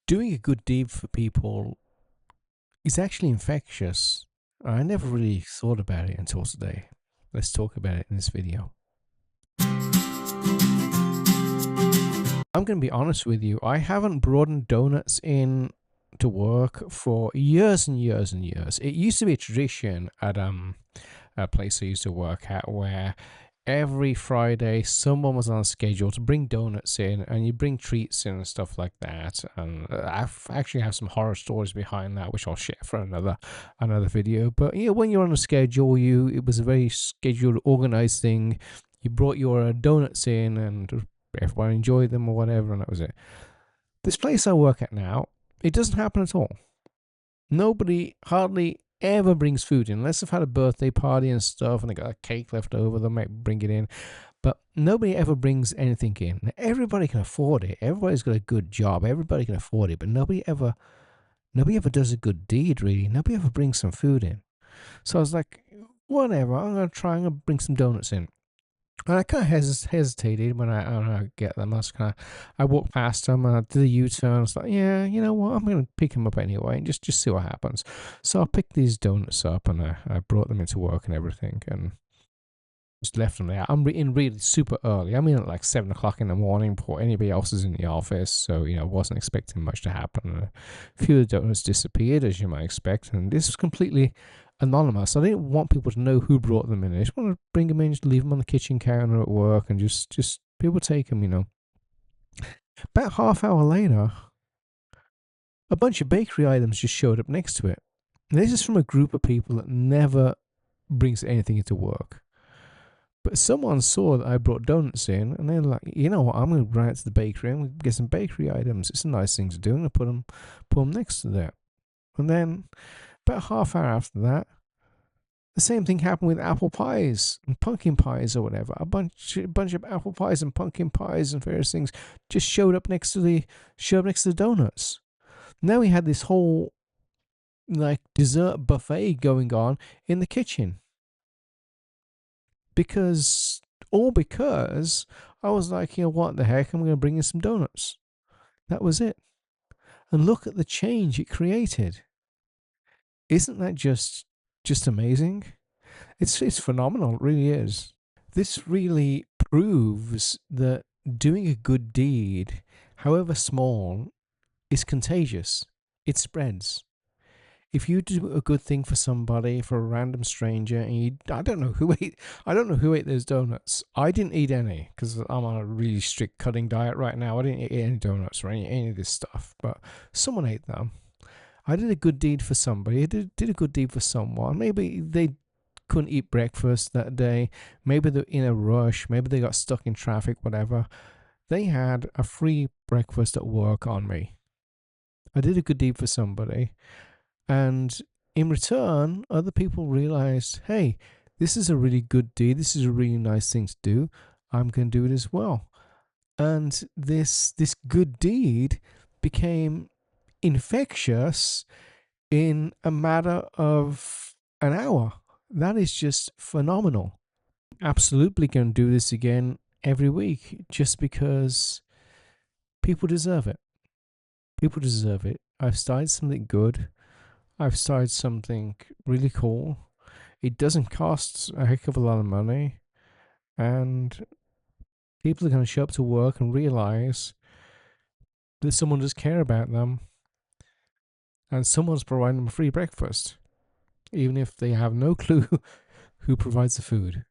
Doing a good deed for people is actually infectious. I never really thought about it until today. Let's talk about it in this video. I'm going to be honest with you. I haven't brought in donuts in to work for years and years and years. It used to be a tradition at a place I used to work at where every Friday someone was on schedule to bring donuts in, and you bring treats in and stuff like that. And I actually have some horror stories behind that, which I'll share for another video. But yeah, when you're on a schedule, it was a very scheduled, organized thing. You brought your donuts in, and everyone enjoyed them or whatever, and that was it. This place I work at now, it doesn't happen at all. Nobody hardly ever brings food in, unless they've had a birthday party and stuff and they got a cake left over, they might bring it in. But nobody ever brings anything in. Everybody can afford it. Everybody's got a good job. Everybody can afford it. But nobody ever does a good deed, really. Nobody ever brings some food in. So I was like, whatever, I'm going to bring some donuts in. And I kind of hesitated when I get them. I walked past them and I did a U-turn. I was like, yeah, you know what? I'm going to pick them up anyway and just see what happens. So I picked these donuts up and I brought them into work and everything and just left them there. I'm in really super early. I'm in at like 7 o'clock in the morning before anybody else is in the office. So, I wasn't expecting much to happen. A few of the donuts disappeared, as you might expect. And this was completely anonymous. I didn't want people to know who brought them in. I just want to bring them in, just leave them on the kitchen counter at work, and just people take them. About half hour later, a bunch of bakery items just showed up next to it. And this is from a group of people that never brings anything into work. But someone saw that I brought donuts in, and they're like, you know what, I'm going to run out to the bakery and get some bakery items. It's a nice thing to do, and I put them next to that. And then about half hour after that, the same thing happened with apple pies and pumpkin pies or whatever. A bunch of apple pies and pumpkin pies and various things just showed up next to the donuts. Now we had this whole like dessert buffet going on in the kitchen. Because I was like, what the heck? I'm going to bring in some donuts. That was it. And look at the change it created. Isn't that just amazing? It's phenomenal. It really is. This really proves that doing a good deed, however small, is contagious. It spreads. If you do a good thing for somebody, for a random stranger, and I don't know who ate those donuts. I didn't eat any because I'm on a really strict cutting diet right now. I didn't eat any donuts or any of this stuff, but someone ate them. I did a good deed for somebody. I did a good deed for someone. Maybe they couldn't eat breakfast that day. Maybe they're in a rush. Maybe they got stuck in traffic, whatever. They had a free breakfast at work on me. I did a good deed for somebody. And in return, other people realized, hey, this is a really good deed. This is a really nice thing to do. I'm going to do it as well. And this good deed became infectious in a matter of an hour. That is just phenomenal. Absolutely going to do this again every week just because people deserve it. People deserve it. I've started something good. I've started something really cool. It doesn't cost a heck of a lot of money. And people are going to show up to work and realize that someone does care about them. And someone's providing them a free breakfast. Even if they have no clue who provides the food.